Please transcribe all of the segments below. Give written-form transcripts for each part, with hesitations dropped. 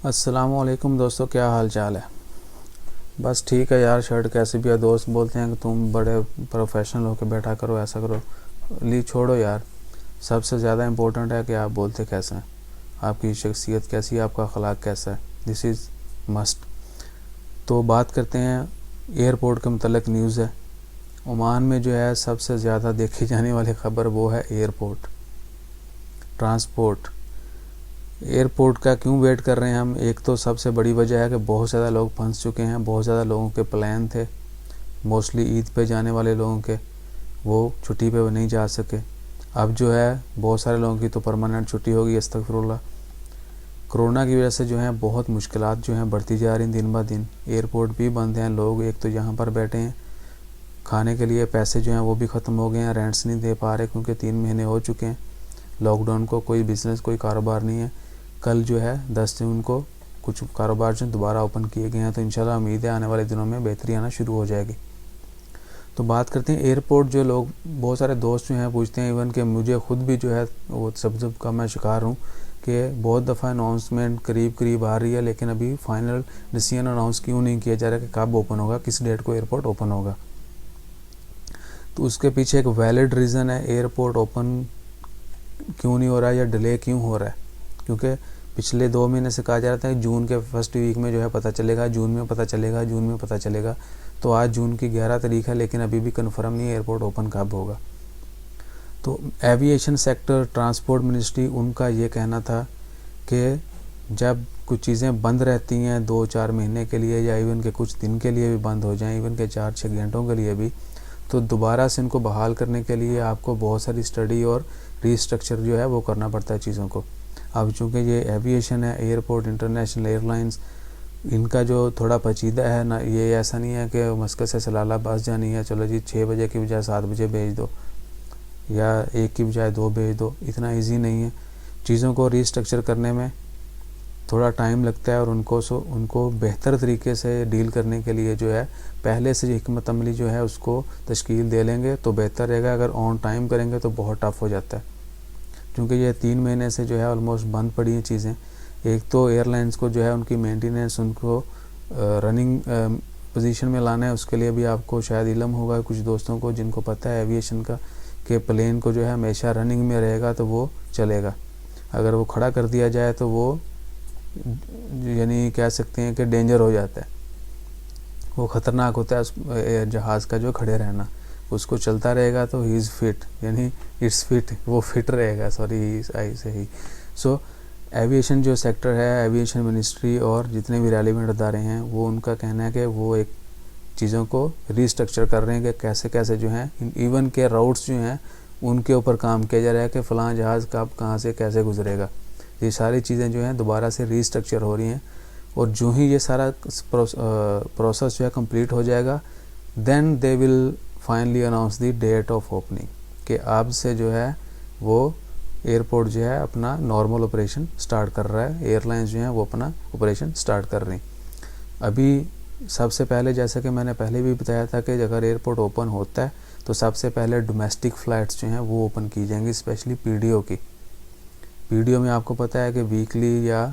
अस्सलामुअलैकुम दोस्तों, क्या हाल चाल है। बस ठीक है यार। शर्ट कैसे भी है, दोस्त बोलते हैं कि तुम बड़े प्रोफेशनल होकर बैठा करो, ऐसा करो। ली छोड़ो यार। सबसे ज़्यादा इम्पोर्टेंट है कि आप बोलते कैसे हैं, आपकी शख्सियत कैसी है, आपका अखलाक कैसा है। This is must. तो बात करते हैं एयरपोर्ट के मतलब न्यूज़ है। ओमान में जो है सबसे ज़्यादा देखी जाने वाली ख़बर वो है एयरपोर्ट, ट्रांसपोर्ट। एयरपोर्ट का क्यों वेट कर रहे हैं हम? एक तो सबसे बड़ी वजह है कि बहुत ज़्यादा लोग फंस चुके हैं। बहुत ज़्यादा लोगों के प्लान थे, मोस्टली ईद पे जाने वाले लोगों के, वो छुट्टी पे नहीं जा सके। अब जो है बहुत सारे लोगों की तो परमानेंट छुट्टी होगी, अस्तगफिरुल्लाह। कोरोना की वजह से जो है बहुत मुश्किलात जो हैं बढ़ती जा रही हैं दिन ब दिन। एयरपोर्ट भी बंद हैं, लोग एक तो यहाँ पर बैठे हैं, खाने के लिए पैसे जो हैं वो भी ख़त्म हो गए हैं, रेंट्स नहीं दे पा रहे क्योंकि 3 महीने हो चुके हैं लॉकडाउन को। कोई बिज़नेस, कोई कारोबार नहीं है। कल जो है 10 जून को कुछ कारोबार जो दोबारा ओपन किए गए हैं, तो इंशाल्लाह उम्मीद है आने वाले दिनों में बेहतरी आना शुरू हो जाएगी। तो बात करते हैं एयरपोर्ट। जो लोग, बहुत सारे दोस्त जो हैं पूछते हैं, इवन कि मुझे ख़ुद भी जो है वो सब का मैं शिकार हूँ कि बहुत दफ़ा अनाउंसमेंट करीब करीब आ रही है, लेकिन अभी फाइनल डिसीजन अनाउंस क्यों नहीं किया जा रहा कि कब ओपन होगा, किस डेट को एयरपोर्ट ओपन होगा। तो उसके पीछे एक वैलिड रीज़न है, एयरपोर्ट ओपन क्यों नहीं हो रहा है या डिले क्यों हो रहा है। क्योंकि पिछले 2 महीने से कहा जा रहा था कि जून के फर्स्ट वीक में जो है पता चलेगा, जून में पता चलेगा, जून में पता चलेगा। तो आज जून की 11 तारीख है, लेकिन अभी भी कन्फर्म नहीं है एयरपोर्ट ओपन कब होगा। तो एविएशन सेक्टर, ट्रांसपोर्ट मिनिस्ट्री, उनका ये कहना था कि जब कुछ चीज़ें बंद रहती हैं 2-4 महीने के लिए, या इवन के कुछ दिन के लिए भी बंद हो जाएं, इवन के 4-6 घंटों के लिए भी, तो दोबारा से इनको बहाल करने के लिए आपको बहुत सारी स्टडी और रीस्ट्रक्चर जो है वो करना पड़ता है चीज़ों को। अब चूँकि ये एविएशन है, एयरपोर्ट, इंटरनेशनल एयरलाइंस, इनका जो थोड़ा पेचीदा है ना, ये ऐसा नहीं है कि मस्कत से सलाला बस जानी है, चलो जी 6 बजे की बजाय 7 बजे भेज दो, या 1 की बजाय 2 भेज दो। इतना ईजी नहीं है। चीज़ों को रीस्ट्रक्चर करने में थोड़ा टाइम लगता है, और उनको बेहतर तरीके से डील करने के लिए जो है पहले से हिकमत अमली जो है उसको तश्कील दे लेंगे तो बेहतर रहेगा। अगर ऑन टाइम करेंगे तो बहुत टफ हो जाता है, क्योंकि ये 3 महीने से जो है ऑलमोस्ट बंद पड़ी हैं चीज़ें। एक तो एयरलाइंस को जो है उनकी मेंटेनेंस, उनको रनिंग पोजीशन में लाना है, उसके लिए भी आपको शायद इल्म होगा कुछ दोस्तों को जिनको पता है एविएशन का, कि प्लेन को जो है हमेशा रनिंग में रहेगा तो वो चलेगा। अगर वो खड़ा कर दिया जाए तो वो, यानी कह सकते हैं कि डेंजर हो जाता है, वो ख़तरनाक होता है जहाज़ का जो खड़े रहना। उसको चलता रहेगा तो ही इज़ फिट, यानी इट्स फिट, वो फिट रहेगा, सॉरी आई से ही। सो एविएशन जो सेक्टर है, एविएशन मिनिस्ट्री और जितने भी रेलिवेंट अदारे हैं, वो उनका कहना है कि वो एक चीज़ों को रीस्ट्रक्चर कर रहे हैं कि कैसे कैसे जो है, इवन के राउट्स जो हैं उनके ऊपर काम किया जा रहा है कि फ़लाँ जहाज़ कब कहाँ से कैसे गुजरेगा। ये सारी चीज़ें जो हैं दोबारा से रीस्ट्रक्चर हो रही हैं, और जो ही ये सारा प्रोसेस जो है कंप्लीट हो जाएगा, then they will finally announce the date of opening, कि अब से जो है वो एयरपोर्ट जो है अपना नॉर्मल ऑपरेशन स्टार्ट कर रहा है। एयरलाइंस जो हैं वो अपना ऑपरेशन स्टार्ट कर रही हैं। अभी सबसे पहले, जैसा कि मैंने पहले भी बताया था, कि अगर एयरपोर्ट ओपन होता है तो सबसे पहले डोमेस्टिक फ़्लाइट्स जो हैं वो ओपन की जाएंगी, स्पेशली पीडीओ की। पीडीओ में आपको पता है कि वीकली या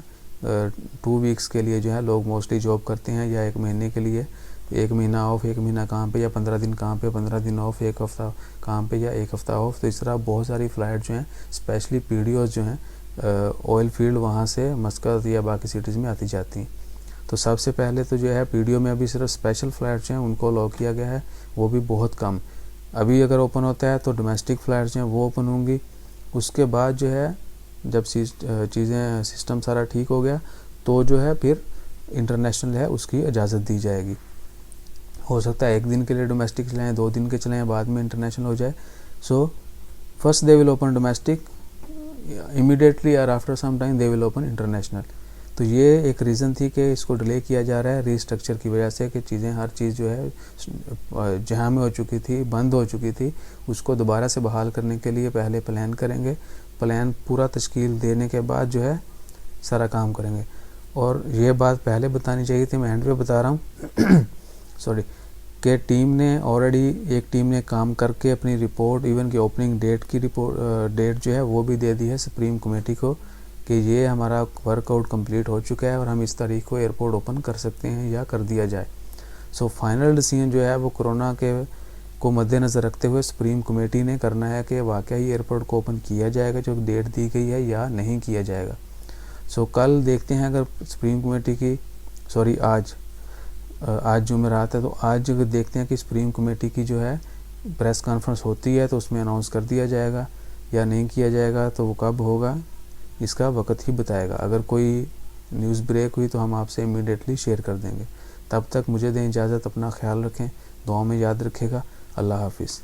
2 वीक्स के लिए जो है लोग मोस्टली जॉब करते हैं, या 1 महीने के लिए, 1 महीना ऑफ, 1 महीना काम पे, या 15 दिन काम पे, 15 दिन ऑफ, 1 हफ़्ता काम पे या 1 हफ़्ता ऑफ। तो इस तरह बहुत सारी फ़्लाइट जो हैं, स्पेशली पीडीओज जो हैं, ऑयल फील्ड वहाँ से मस्कत या बाकी सिटीज़ में आती जाती हैं। तो सबसे पहले तो जो है पीडीओ में अभी सिर्फ स्पेशल फ़्लाइट्स हैं उनको अलाउ किया गया है, वो भी बहुत कम। अभी अगर ओपन होता है तो डोमेस्टिक फ़्लाइट्स जो हैं वो ओपन होंगी। उसके बाद जो है जब चीज़ें, सिस्टम सारा ठीक हो गया, तो जो है फिर इंटरनेशनल है उसकी इजाज़त दी जाएगी। हो सकता है 1 दिन के लिए डोमेस्टिक चलाएँ, 2 दिन के चलाएँ, बाद में इंटरनेशनल हो जाए। So first they will open domestic, immediately और after some time they will open international. तो ये एक रीज़न थी कि इसको डिले किया जा रहा है रीस्ट्रक्चर की वजह से, कि चीज़ें, हर चीज़ जो है जहाँ में हो चुकी थी, बंद हो चुकी थी, उसको दोबारा से बहाल करने के लिए पहले प्लान करेंगे। प्लान पूरा तश्कील देने के बाद जो है सारा काम करेंगे। और ये बात पहले बतानी चाहिए थी, मैं एंड पे बता रहा हूँ सॉरी, कि टीम ने ऑलरेडी, एक टीम ने काम करके अपनी रिपोर्ट, इवन की ओपनिंग डेट की रिपोर्ट, डेट जो है वो भी दे दी है सुप्रीम कमेटी को, कि ये हमारा वर्कआउट कंप्लीट हो चुका है और हम इस तारीख को एयरपोर्ट ओपन कर सकते हैं या कर दिया जाए। सो फाइनल डिसीजन जो है वो कोरोना के को मद्देनज़र रखते हुए सुप्रीम कमेटी ने करना है कि वाकई ही एयरपोर्ट को ओपन किया जाएगा जो डेट दी गई है या नहीं किया जाएगा। सो कल देखते हैं अगर सुप्रीम कमेटी की आज जुमेरात है, तो आज देखते हैं कि सुप्रीम कमेटी की जो है प्रेस कॉन्फ्रेंस होती है तो उसमें अनाउंस कर दिया जाएगा या नहीं किया जाएगा, तो वो कब होगा इसका वक्त ही बताएगा। अगर कोई न्यूज़ ब्रेक हुई तो हम आपसे इमीडिएटली शेयर कर देंगे। तब तक मुझे दें इजाज़त, अपना ख्याल रखें, दुआ में याद रखेगा। अल्लाह हाफिज़।